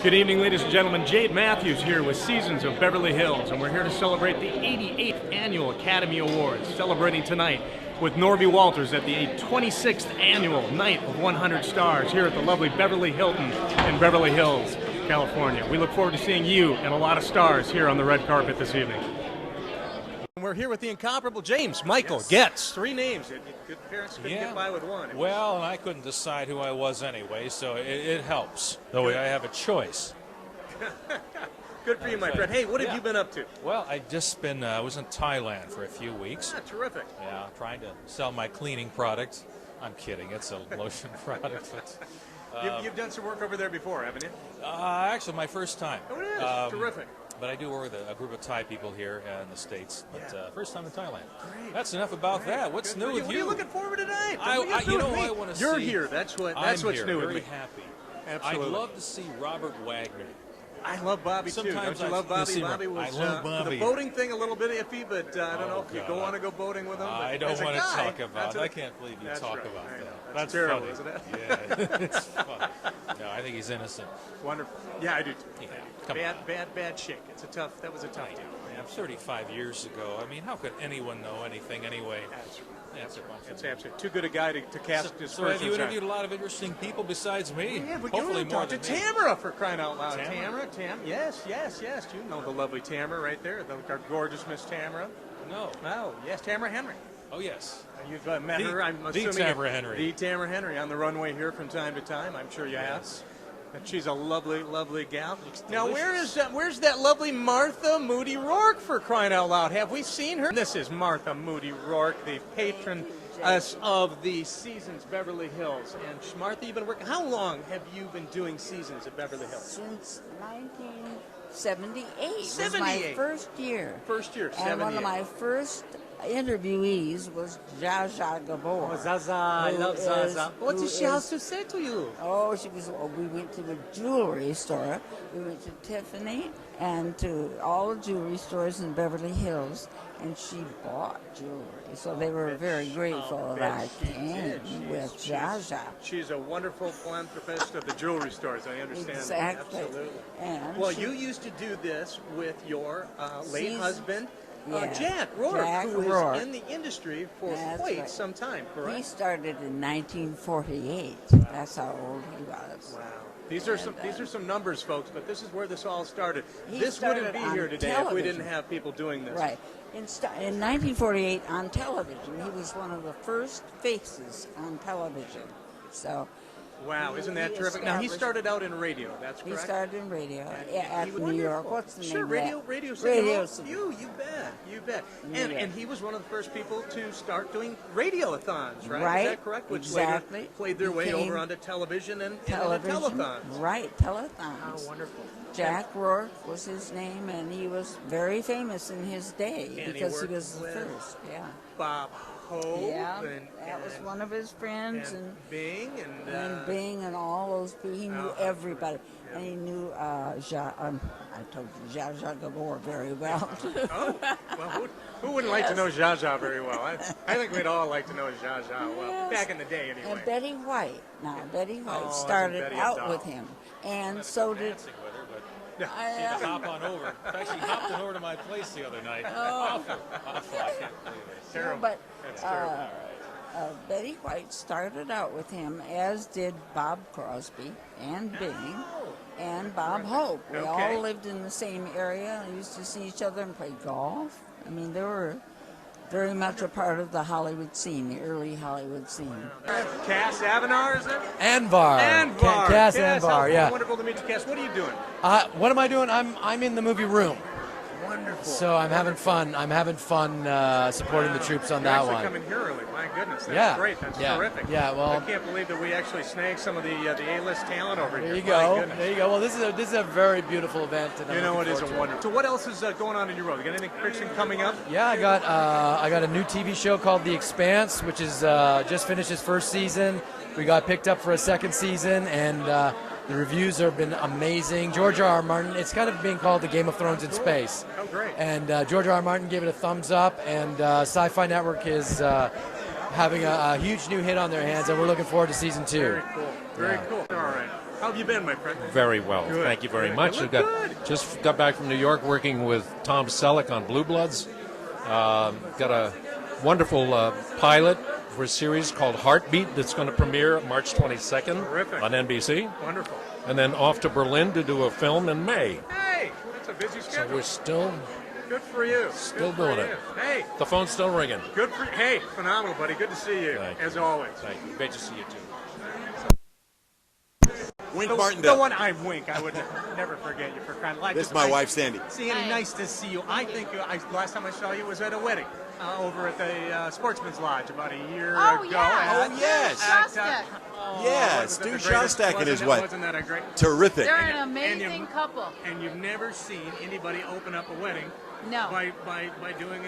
Good evening, ladies and gentlemen. Jayde Mathews here with Seasons of Beverly Hills, and we're here to celebrate the 88th Annual Academy Awards, celebrating tonight with Nouri Walters at the 26th Annual Night of 100 Stars here at the lovely Beverly Hilton in Beverly Hills, California. We look forward to seeing you and a lot of stars here on the red carpet this evening. We're here with the incomparable James Michael Goetz. Three names. Good parents couldn't get by with one. Well, and I couldn't decide who I was anyway, so it helps. Though I have a choice. Good for you, my friend. Hey, what have you been up to? Well, I just been was in Thailand for a few weeks. Terrific. Yeah, trying to sell my cleaning product. I'm kidding. It's a lotion product. But, you've done some work over there before, haven't you? Actually, my first time. Oh, it is. Terrific. But I do work with a group of Thai people here in the States. But first time in Thailand. Great. That's enough about that. What's new with you? What are you looking forward to tonight? I want to see. You're here. That's what's new with me. Very happy. Absolutely. I'd love to see Robert Wagner. I love Bobby too. Don't you love Bobby? Bobby was the boating thing a little bit iffy, but I don't know if you want to go boating with him. I don't want to talk about it. I can't believe you talk about that. That's terrible, funny. Isn't it? Yeah, it's funny. No, I think he's innocent. Wonderful. Yeah, I do too. Yeah, bad shake. That was a tough deal. Yeah, 35 years ago. I mean, how could anyone know anything anyway? That's absolutely too good a guy to cast his So have you interviewed a lot of interesting people besides me? Yeah, but hopefully you more talk to than me. Tamara, for crying out loud. Tamara? Yes. You know the lovely Tamara right there, our gorgeous Miss Tamara. No. Oh, yes, Tamara Henry. Oh, yes. You've met her, I'm assuming. The Tamara Henry. The Tamara Henry on the runway here from time to time. I'm sure you have. And she's a lovely, lovely gal. Now, where's that lovely Martha Moody Rourke, for crying out loud? Have we seen her? This is Martha Moody Rourke, the patron of the Seasons Beverly Hills. And Martha, you've been working. How long have you been doing Seasons at Beverly Hills? Since 1978. Was my first year. First year, 78. And one of my first interviewees was Jayde Gabor. Oh, Zaza, I love Zaza. What did she have to say to you? Oh, we went to the jewelry store. We went to Tiffany and to all the jewelry stores in Beverly Hills, and she bought jewelry. So they were very grateful that I came with Jayde. She's a wonderful philanthropist of the jewelry stores, I understand. Exactly. Absolutely. And well, you used to do this with your late husband, Yeah. Jack Rourke, who Rourke. was in the industry for quite some time, correct? He started in 1948. That's how old he was. Wow. These are some numbers, folks, but this is where this all started. This started wouldn't be on here today television. if we didn't have people doing this. Right. In 1948 on television, he was one of the first faces on television. So. Wow, isn't that terrific? Now, he started out in radio, that's correct? He started in radio at New York. What's the name of that? Radio City. You bet. And he was one of the first people to start doing radiothons, right? Right. Is that correct? Which exactly. later played their way over onto television and telethons. Right, telethons. How wonderful. Jack Rourke was his name, and he was very famous in his day because he was the first. Yeah. Bob Hope. Yeah, that was one of his friends, and Bing and Bing and all those. He knew everybody, and he knew I told you Jayde Gabor very well. Oh, well, who wouldn't like to know Zsa Zsa very well? I think we'd all like to know Zsa Zsa well, back in the day anyway. And Betty White. Now, Betty White started out with him, and so did. She had to hop on over. In fact, she hopped on over to my place the other night. Awful. I can't believe it. Terrible. But that's terrible. Betty White started out with him, as did Bob Crosby and Bing and Bob Hope. We all lived in the same area and used to see each other and play golf. I mean, they were very much a part of the Hollywood scene, the early Hollywood scene. Cas Anvar, is it? Anvar. Cas Anvar, yeah. Wonderful to meet you, Cas. What are you doing? What am I doing? I'm in the movie room. Wonderful. So I'm having fun. I'm having fun supporting the troops on that one. You're actually coming here early. My goodness, that's great. That's terrific. Yeah, well, I can't believe that we actually snagged some of the A-list talent over here. There you go. There you go. Well, this is a very beautiful event. And you know, it is a wonderful. So, what else is going on in your world? You got anything fiction coming up? Yeah, I got a new TV show called The Expanse, which is just finished its first season. We got picked up for a second season, and the reviews have been amazing. George R.R. Martin, it's kind of being called the Game of Thrones in space. Oh, great. And George R.R. Martin gave it a thumbs up, and Sci-Fi Network is having a huge new hit on their hands, and we're looking forward to season 2. Very cool. Very cool. All right. How have you been, my friend? Very well. Good. Thank you very Good. much. You look I good. just got back from New York working with Tom Selleck on Blue Bloods. Got a wonderful pilot for a series called Heartbeat that's going to premiere March 22nd Terrific. on NBC. Wonderful. And then off to Berlin to do a film in May. Hey, that's a busy So schedule. we're still Good for you. Still Good for doing you. it. Hey, the phone's still ringing. good for you. Hey, phenomenal, buddy. Good to see you, Thank as you. always. Thank you. Great to see you too. Wink The Martindale. one I wink. I would never forget you for crying. Like This is my wife, Sandy. Sandy, nice to see you. I think last time I saw you was at a wedding over at the Sportsman's Lodge about a year ago. Yeah. Oh, yes. Shostak. Yes, wasn't that Stu the greatest? Shostak and his Wasn't it- wife. Wasn't that a great? Terrific. They're an And you- amazing couple. And you've never seen anybody open up a wedding No. by doing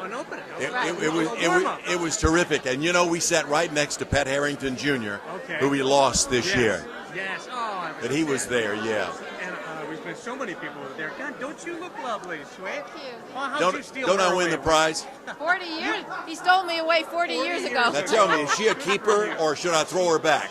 an opening. It was terrific. And you know, we sat right next to Pat Harrington Jr., Okay. who we lost this year. Yes. Oh, I And he was there, yeah. And we've been so many people there. God, don't you look lovely, Sweet? Thank you. Well, how'd you steal Don't her I win away? the prize? 40 years. He stole me away 40 years ago. Now tell me, is she a keeper or should I throw her back?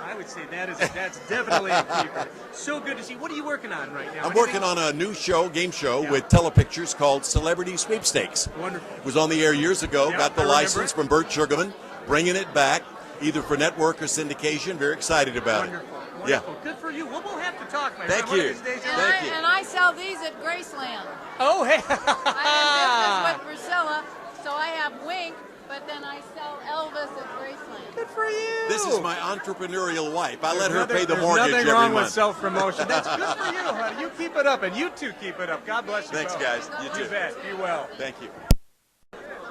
I would say that's definitely a keeper. So good to see. What are you working on right now? I'm working on a new game show with Telepictures called Celebrity Sweepstakes. Wonderful. It was on the air years ago, Yeah, got the I remember license it. from Bert Sugarman, bringing it back, either for network or syndication. Very excited about Wonderful. it. Yeah. Wonderful. Good for you. We'll have to talk, my Thank friend. One you. of these days And, you'll- Thank you. I sell these at Graceland. Oh, hey. I'm in business with Priscilla, so I have Wink, but then I sell Elvis at Graceland. Good for you. This is my entrepreneurial wife. I let her Nothing- pay the there's mortgage nothing every wrong with month. self-promotion. That's good for you, honey. You keep it up, and you two keep it up. God bless you Thanks, both. guys. You You too. bet. Be well. Thank you.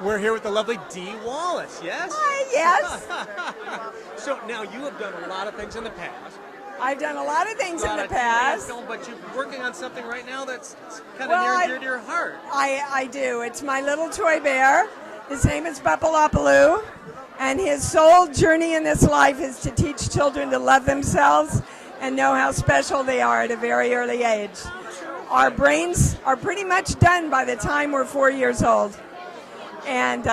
We're here with the lovely Dee Wallace, yes? Hi, yes. So now you have done a lot of things in the past. I've done a lot of things in lot the of TV past. film, but you're working on something right now that's kind of Well, near I- and dear to your heart. I do. It's my little toy bear. His name is Bepalopaloo, and his sole journey in this life is to teach children to love themselves and know how special they are at a very early age. Our brains are pretty much done by the time we're 4 years old. And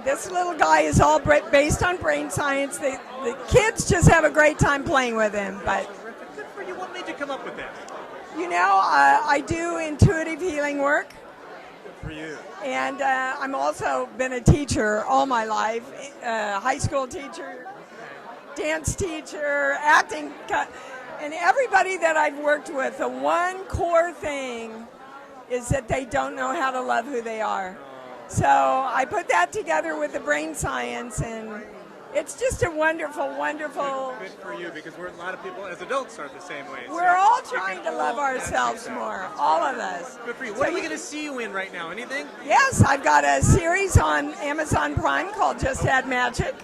this little guy is all based on brain science. The kids just have a great time playing with him. But, Terrific. Good for you. What made you come up with that? you know, I do intuitive healing work. Good for you. And I'm also been a teacher all my life, high school teacher, dance teacher, acting, and everybody that I've worked with, the one core thing is that they don't know how to love who they are. So I put that together with the brain science, and it's just a wonderful, wonderful. Good for you, because a lot of people as adults are the same way. So We're all you trying can to love all touch ourselves yourself. more, all of us. Good for you. So What are we going to see you in right now? Anything? Yes, I've got a series on Amazon Prime called Just Add Magic.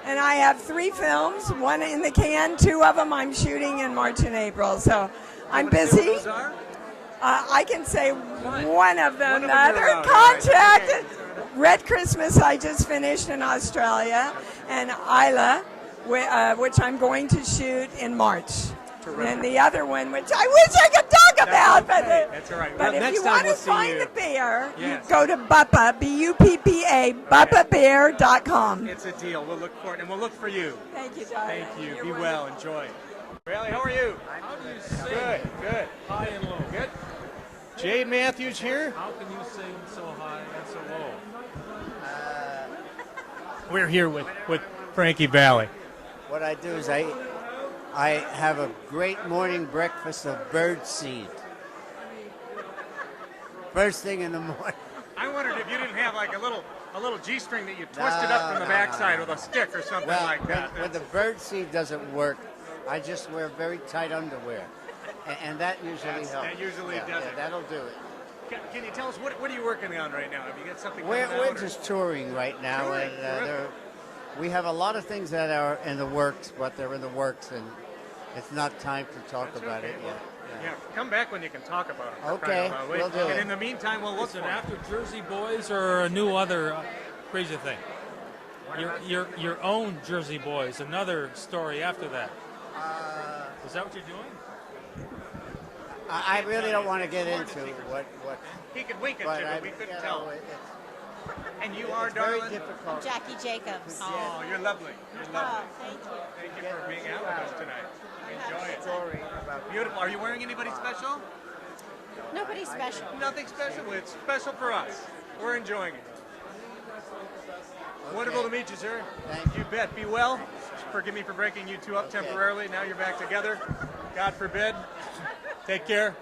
And I have 3 films, one in the can, 2 of them I'm shooting in March and April. So I'm Wanna say what busy. those are? I can say one of them. One of The them other you're allowed, all right. contract, Okay. Red Christmas I just finished in Australia, and Isla, which I'm going to shoot in March. Terrific. And the other one, which I wish I could talk about, okay. That's all right. but Well, if next you time want we'll to see find you. the bear, Yes. you go to Buppa, B-U-P-P-A, BuppaBear.com. It's a deal. We'll look for it, and we'll look for you. Thank you, darling. Thank you. You're Be wonderful. well. Enjoy. Valli, how are you? How do you sing Good. Good. high and low? Good. Jayde Mathews here. How can you sing so high and so low? We're here with Frankie Valli. What I do is I have a great morning breakfast of bird seed. First thing in the morning. I wondered if you didn't have like a little G-string that you twisted up from the backside with a stick or something Well, like that. when the bird seed doesn't work, I just wear very tight underwear, and that usually helps. That usually does yeah, it. that'll do it. Can you tell us what are you working on right now? Have you got something We're coming out, or- just touring right now, Touring, and terrific. we have a lot of things that are in the works, but they're in the works, and it's not time to talk That's about okay. it yet. Yeah, come back when you can talk about it. for Okay, crying out loud. will do And it. in the meantime, we'll look Is for it it. after Jersey Boys or a new other crazy thing? Your own Jersey Boys, another story after that. Is that what you're doing? I really don't want to get into what He could wink at but you, I, but we couldn't you tell. know, And you are, it's very darling? difficult. Jackie Jacobs. Oh, you're lovely. You're Oh, lovely. thank you. Thank you for being out with us tonight. Enjoy it. Beautiful. Are you wearing anybody special? Nobody special. Nothing special. It's special for us. We're enjoying it. Wonderful to meet you, sir. Thank you. Bet. Be well. Forgive me for breaking you two up temporarily. Now you're back together. God forbid. Take care.